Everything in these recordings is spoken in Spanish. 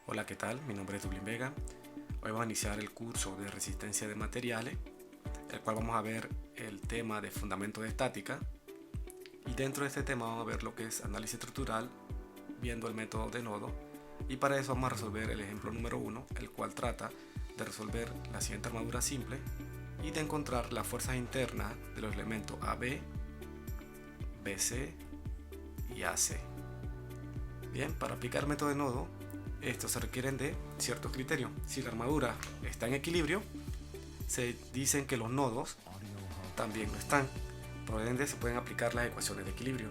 Hola, ¿qué tal? Mi nombre es Dublín Vega. Hoy vamos a iniciar el curso de resistencia de materiales, el cual vamos a ver el tema de fundamentos de estática. Y dentro de este tema vamos a ver lo que es análisis estructural, viendo el método de nodo. Y para eso vamos a resolver el ejemplo número 1, el cual trata de resolver la siguiente armadura simple y de encontrar las fuerzas internas de los elementos AB, BC y AC. Bien, para aplicar el método de nodo, estos se requieren de ciertos criterios. Si la armadura está en equilibrio, se dicen que los nodos también lo están. Por ende, se pueden aplicar las ecuaciones de equilibrio.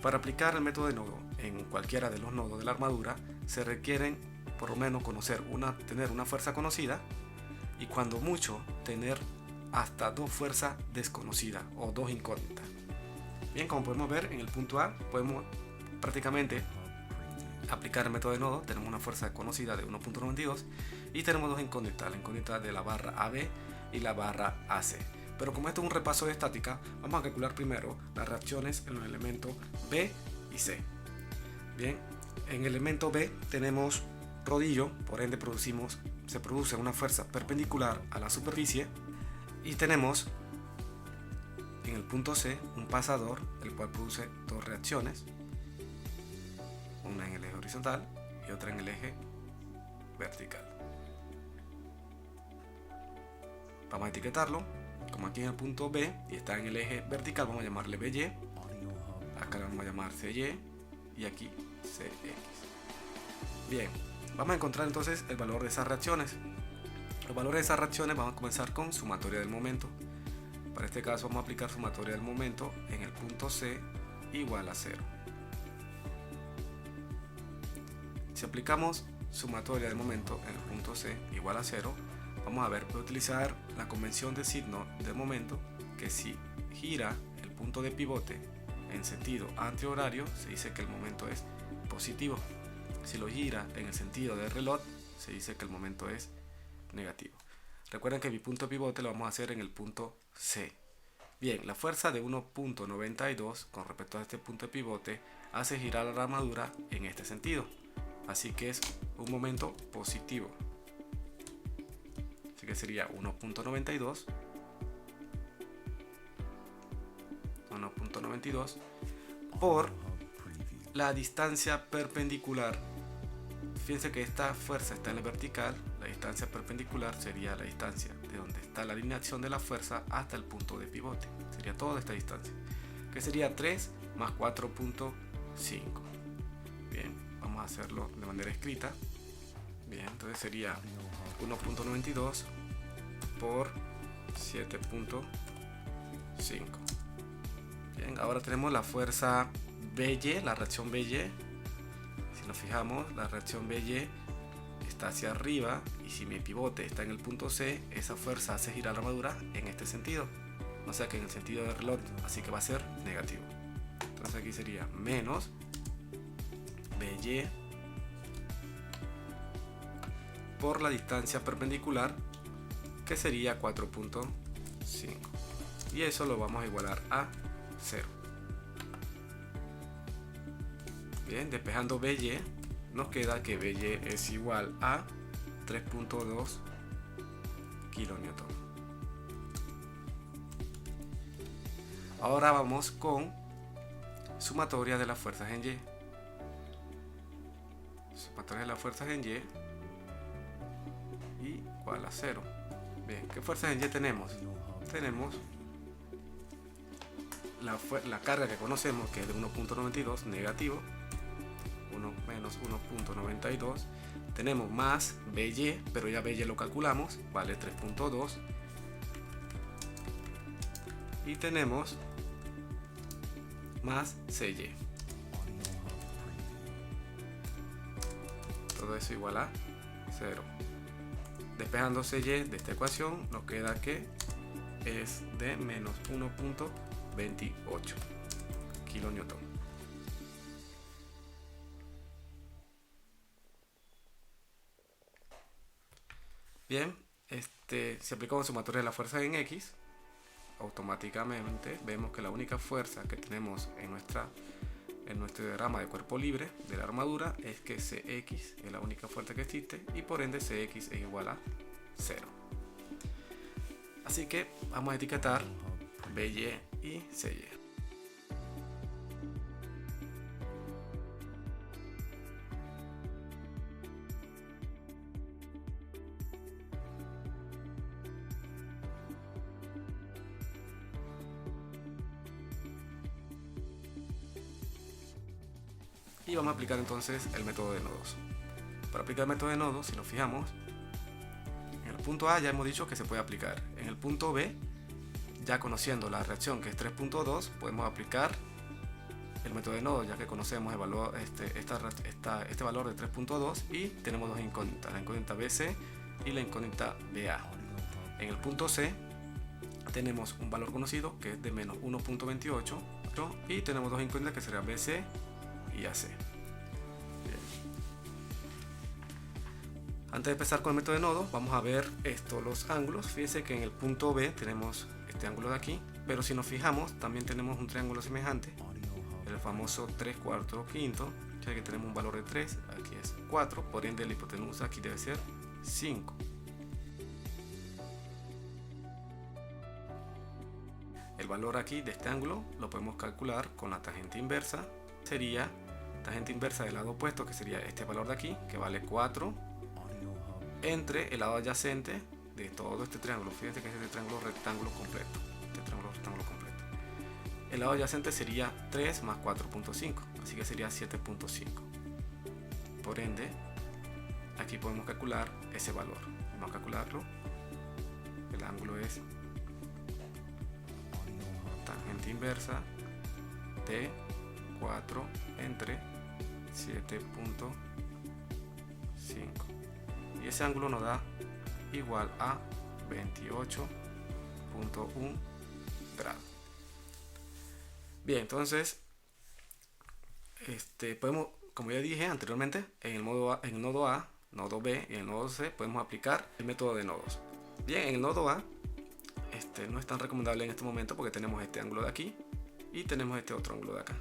Para aplicar el método de nodo en cualquiera de los nodos de la armadura, se requieren por lo menos tener una fuerza conocida y cuando mucho tener hasta dos fuerzas desconocidas o dos incógnitas. Bien, como podemos ver en el punto A, podemos prácticamente aplicar el método de nodo. Tenemos una fuerza conocida de 1.92 y tenemos dos incógnitas, la incógnita de la barra AB y la barra AC. Pero como esto es un repaso de estática, vamos a calcular primero las reacciones en los elementos B y C. Bien, en el elemento B tenemos rodillo, por ende se produce una fuerza perpendicular a la superficie y tenemos en el punto C un pasador, el cual produce dos reacciones, una en el eje horizontal y otra en el eje vertical. Vamos a etiquetarlo, como aquí en el punto B y está en el eje vertical, vamos a llamarle BY, acá le vamos a llamar CY y aquí CX. Bien, vamos a encontrar entonces el valor de esas reacciones. Los valores de esas reacciones vamos a comenzar con sumatoria del momento. Para este caso vamos a aplicar sumatoria del momento en el punto C igual a 0. Si aplicamos sumatoria del momento en el punto C igual a 0, vamos a ver, puede utilizar la convención de signo del momento, que si gira el punto de pivote en sentido antihorario, se dice que el momento es positivo. Si lo gira en el sentido del reloj, se dice que el momento es negativo. Recuerden que mi punto de pivote lo vamos a hacer en el punto C. Bien, la fuerza de 1.92 con respecto a este punto de pivote hace girar la armadura en este sentido. Así que es un momento positivo. Así que sería 1.92 por la distancia perpendicular. Fíjense que esta fuerza está en la vertical, la distancia perpendicular sería la distancia de donde está la alineación de la fuerza hasta el punto de pivote. Sería toda esta distancia, que sería 3 más 4.5. Bien, vamos a hacerlo de manera escrita. Bien, entonces sería 1.92 por 7.5. Bien, ahora tenemos la fuerza BY, la reacción BY. Si nos fijamos, la reacción BY está hacia arriba y si mi pivote está en el punto C, esa fuerza hace girar la armadura en este sentido, o sea que en el sentido del reloj, así que va a ser negativo. Entonces aquí sería menos BY por la distancia perpendicular, que sería 4.5, y eso lo vamos a igualar a 0. Bien, despejando BY, nos queda que BY es igual a 3.2 kN. Ahora vamos con sumatoria de las fuerzas en Y. Sumatoria de las fuerzas en Y igual a 0. Bien, ¿qué fuerzas en Y tenemos? Tenemos la carga que conocemos, que es de 1.92 negativo, 1 menos 1.92. Tenemos más BY, pero ya BY lo calculamos, vale 3.2. Y tenemos más CY. Todo eso igual a 0. Despejando CY de esta ecuación, nos queda que es de menos 1.28 kN. Bien, si aplicamos sumatoria de la fuerza en X, automáticamente vemos que la única fuerza que tenemos en en nuestro diagrama de cuerpo libre de la armadura es que Cx es la única fuerza que existe y por ende Cx es igual a 0. Así que vamos a etiquetar By y Cy. Y vamos a aplicar entonces el método de nodos. Para aplicar el método de nodos, si nos fijamos, en el punto A ya hemos dicho que se puede aplicar. En el punto B, ya conociendo la reacción que es 3.2, podemos aplicar el método de nodos, ya que conocemos el valor, este valor de 3.2 y tenemos dos incógnitas, la incógnita BC y la incógnita BA. En el punto C tenemos un valor conocido que es de menos 1.28 y tenemos dos incógnitas que serían BC y AC. Bien. Antes de empezar con el método de nodos, vamos a ver los ángulos. Fíjense que en el punto B tenemos este ángulo de aquí, pero si nos fijamos también tenemos un triángulo semejante, el famoso 3 cuartos quinto, ya que tenemos un valor de 3, aquí es 4, por ende la hipotenusa aquí debe ser 5. El valor aquí de este ángulo lo podemos calcular con la tangente inversa, sería tangente inversa del lado opuesto, que sería este valor de aquí, que vale 4, entre el lado adyacente de todo este triángulo. Fíjense que es este triángulo rectángulo completo. El lado adyacente sería 3 más 4.5, así que sería 7.5. Por ende, aquí podemos calcular ese valor. Vamos a calcularlo. El ángulo es tangente inversa de 4 entre 7.5 y ese ángulo nos da igual a 28.1 grados. Bien, entonces podemos, como ya dije anteriormente, en el nodo A, nodo B y el nodo C podemos aplicar el método de nodos. Bien, en el nodo A no es tan recomendable en este momento porque tenemos este ángulo de aquí y tenemos este otro ángulo de acá.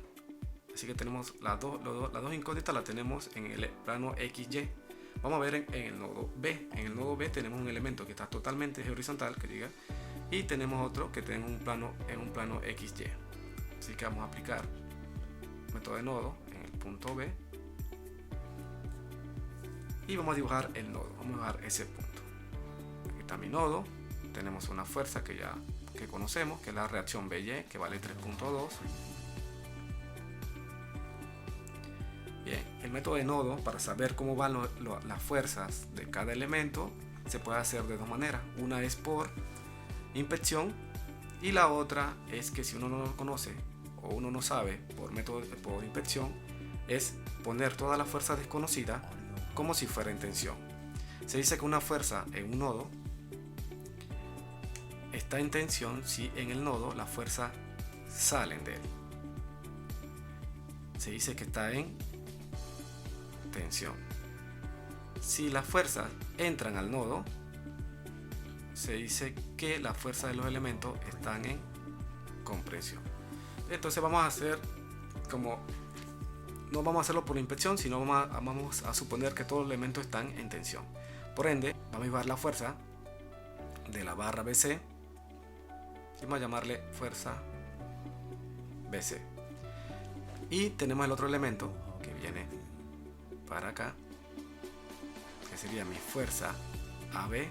Así que tenemos las dos incógnitas, las tenemos en el plano XY. Vamos a ver en el nodo B. En el nodo B tenemos un elemento que está totalmente horizontal, que diga, y tenemos otro que tiene un plano XY. Así que vamos a aplicar el método de nodo en el punto B y vamos a dibujar el nodo. Vamos a dibujar ese punto. Aquí está mi nodo. Tenemos una fuerza que conocemos, que es la reacción By, que vale 3.2. Bien, el método de nodo, para saber cómo van las fuerzas de cada elemento, se puede hacer de dos maneras. Una es por inspección y la otra es que si uno no lo conoce o uno no sabe por inspección, es poner todas las fuerzas desconocidas como si fuera en tensión. Se dice que una fuerza en un nodo está en tensión si en el nodo las fuerzas salen de él. Se dice que está en tensión. Si las fuerzas entran al nodo, se dice que las fuerzas de los elementos están en compresión. Entonces vamos a hacer no vamos a hacerlo por inspección, sino vamos a suponer que todos los elementos están en tensión. Por ende, vamos a llevar la fuerza de la barra BC y vamos a llamarle fuerza BC. Y tenemos el otro elemento que viene para acá, que sería mi fuerza AB,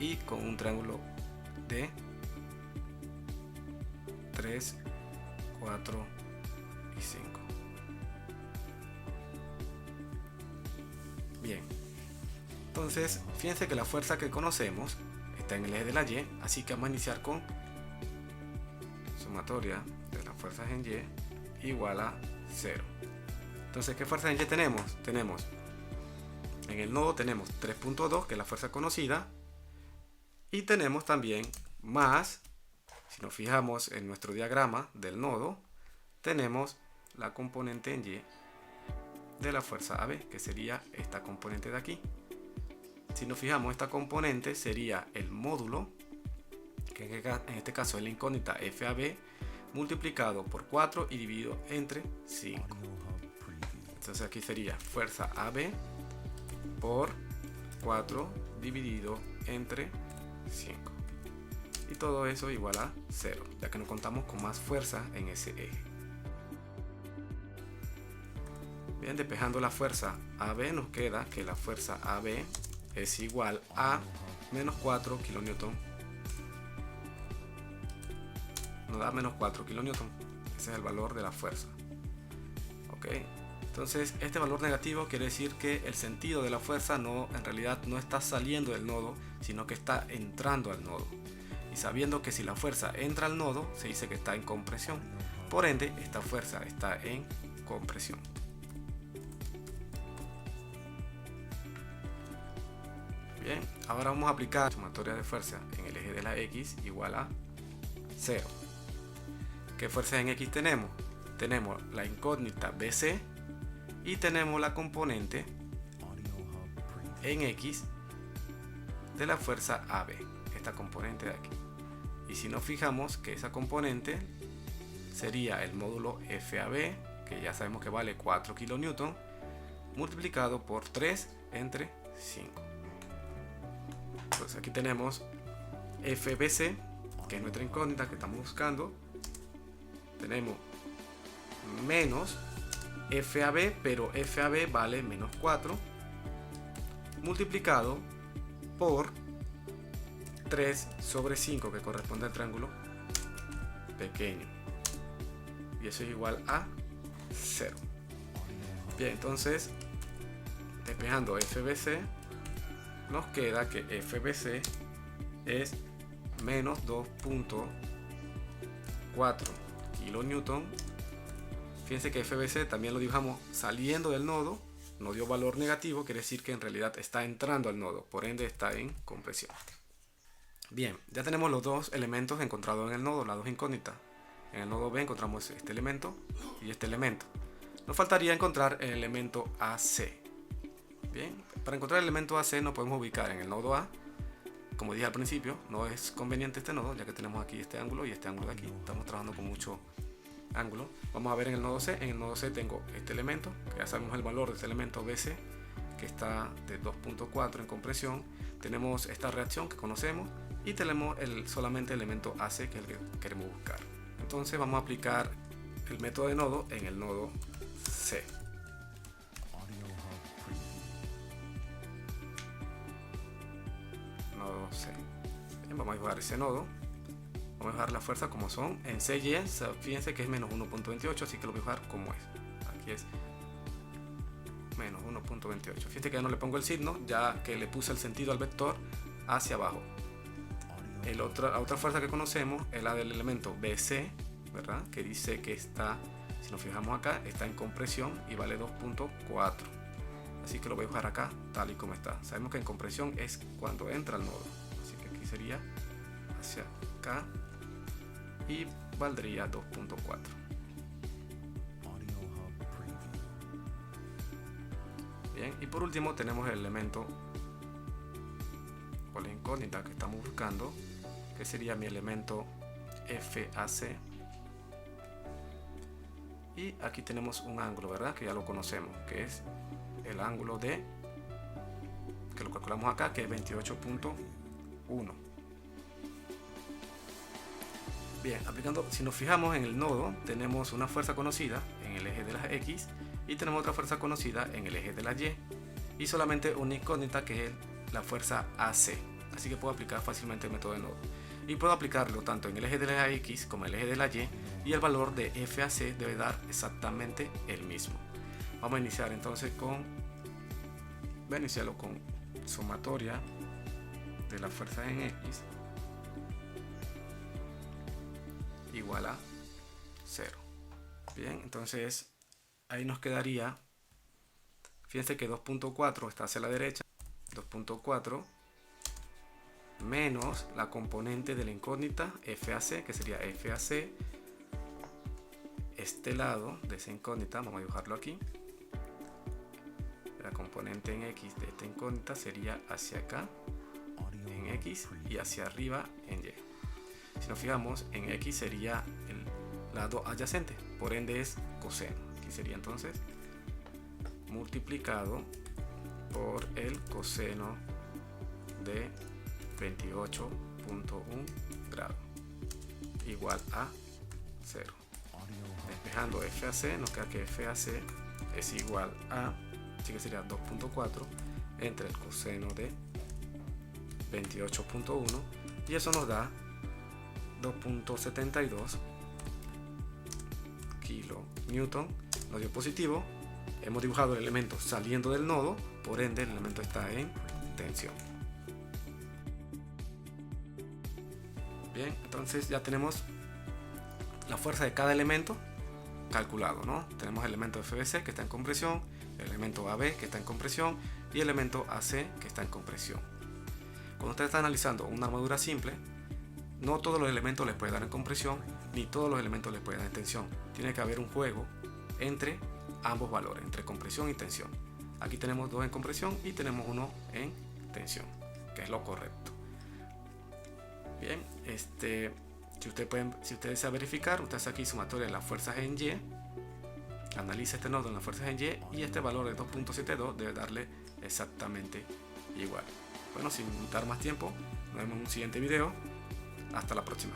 y con un triángulo de 3, 4 y 5. Bien, entonces fíjense que la fuerza que conocemos está en el eje de la Y, así que vamos a iniciar con sumatoria de las fuerzas en Y igual a 0. Entonces, ¿qué fuerza en Y tenemos? Tenemos en el nodo tenemos 3.2, que es la fuerza conocida, y tenemos también más, si nos fijamos en nuestro diagrama del nodo, tenemos la componente en Y de la fuerza AB, que sería esta componente de aquí. Si nos fijamos, esta componente sería el módulo, que en este caso es la incógnita FAB, multiplicado por 4 y dividido entre 5. Entonces aquí sería fuerza AB por 4 dividido entre 5. Y todo eso igual a 0, ya que no contamos con más fuerza en ese eje. Bien, despejando la fuerza AB, nos queda que la fuerza AB es igual a menos 4 kN. Nos da menos 4 kN. Ese es el valor de la fuerza. Ok. Entonces este valor negativo quiere decir que el sentido de la fuerza en realidad no está saliendo del nodo, sino que está entrando al nodo. Y sabiendo que si la fuerza entra al nodo, se dice que está en compresión. Por ende, esta fuerza está en compresión. Bien, ahora vamos a aplicar la sumatoria de fuerza en el eje de la X igual a 0. ¿Qué fuerzas en X tenemos? Tenemos la incógnita BC y tenemos la componente en X de la fuerza AB, esta componente de aquí. Y si nos fijamos que esa componente sería el módulo FAB, que ya sabemos que vale 4 kN, multiplicado por 3 entre 5. Entonces aquí tenemos FBC, que es nuestra incógnita que estamos buscando. Tenemos menos FAB, pero FAB vale menos 4, multiplicado por 3 sobre 5, que corresponde al triángulo pequeño. Y eso es igual a 0. Bien, entonces, despejando FBC, nos queda que FBC es menos 2.4 kN. Fíjense que FBC también lo dibujamos saliendo del nodo, no dio valor negativo, quiere decir que en realidad está entrando al nodo, por ende está en compresión. Bien, ya tenemos los dos elementos encontrados en el nodo, las dos incógnitas. En el nodo B encontramos este elemento y este elemento. Nos faltaría encontrar el elemento AC. Bien, para encontrar el elemento AC nos podemos ubicar en el nodo A. Como dije al principio, no es conveniente este nodo, ya que tenemos aquí este ángulo y este ángulo de aquí. Estamos trabajando con mucho ángulo. Vamos a ver en el nodo C. En el nodo C tengo este elemento, que ya sabemos el valor de este elemento BC, que está de 2.4 en compresión. Tenemos esta reacción que conocemos y tenemos solamente el elemento AC, que es el que queremos buscar. Entonces vamos a aplicar el método de nodo en el nodo C. Nodo C. Bien, vamos a dibujar ese nodo. Vamos a dibujar la fuerza como son. En CY, fíjense que es menos 1.28, así que lo voy a dibujar como es. Aquí es menos 1.28. Fíjense que ya no le pongo el signo, ya que le puse el sentido al vector hacia abajo. La otra fuerza que conocemos es la del elemento BC, ¿verdad? Que dice que está, si nos fijamos acá, está en compresión y vale 2.4. Así que lo voy a dibujar acá tal y como está. Sabemos que en compresión es cuando entra al nodo. Así que aquí sería hacia acá y valdría 2.4. Bien, y por último tenemos el elemento o la incógnita que estamos buscando, que sería mi elemento FAC. Y aquí tenemos un ángulo, ¿verdad? Que ya lo conocemos, que es el ángulo de, que lo calculamos acá, que es 28.1. Bien, aplicando, si nos fijamos en el nodo, tenemos una fuerza conocida en el eje de las X y tenemos otra fuerza conocida en el eje de la Y y solamente una incógnita que es la fuerza AC. Así que puedo aplicar fácilmente el método de nodo y puedo aplicarlo tanto en el eje de la X como en el eje de la Y el valor de FAC debe dar exactamente el mismo. Vamos a iniciar entonces voy a iniciarlo con sumatoria de la fuerza en X igual a 0. Bien, entonces ahí nos quedaría, fíjense que 2.4 está hacia la derecha, 2.4 menos la componente de la incógnita FAC, que sería FAC, este lado de esa incógnita, vamos a dibujarlo aquí, la componente en X de esta incógnita sería hacia acá en X y hacia arriba en Y. Si nos fijamos, en X sería lado adyacente, por ende es coseno. Aquí sería entonces multiplicado por el coseno de 28.1 grados igual a 0. Despejando f a c, nos queda que f a c es igual a, así que sería 2.4 entre el coseno de 28.1 y eso nos da 2.72 kilonewton. Nos dio positivo. Hemos dibujado el elemento saliendo del nodo, por ende el elemento está en tensión. Bien, entonces ya tenemos la fuerza de cada elemento calculado, ¿no? Tenemos el elemento FBC que está en compresión, el elemento AB que está en compresión y el elemento AC que está en compresión. Cuando usted está analizando una armadura simple, no todos los elementos les puede dar en compresión, ni todos los elementos les puede dar en tensión. Tiene que haber un juego entre ambos valores, entre compresión y tensión. Aquí tenemos 2 en compresión y tenemos 1 en tensión, que es lo correcto. Bien, si usted desea verificar, usted hace aquí sumatoria de las fuerzas en Y, analiza este nodo en las fuerzas en Y y este valor de 2.72 debe darle exactamente igual. Bueno, sin dar más tiempo, nos vemos en un siguiente video. Hasta la próxima.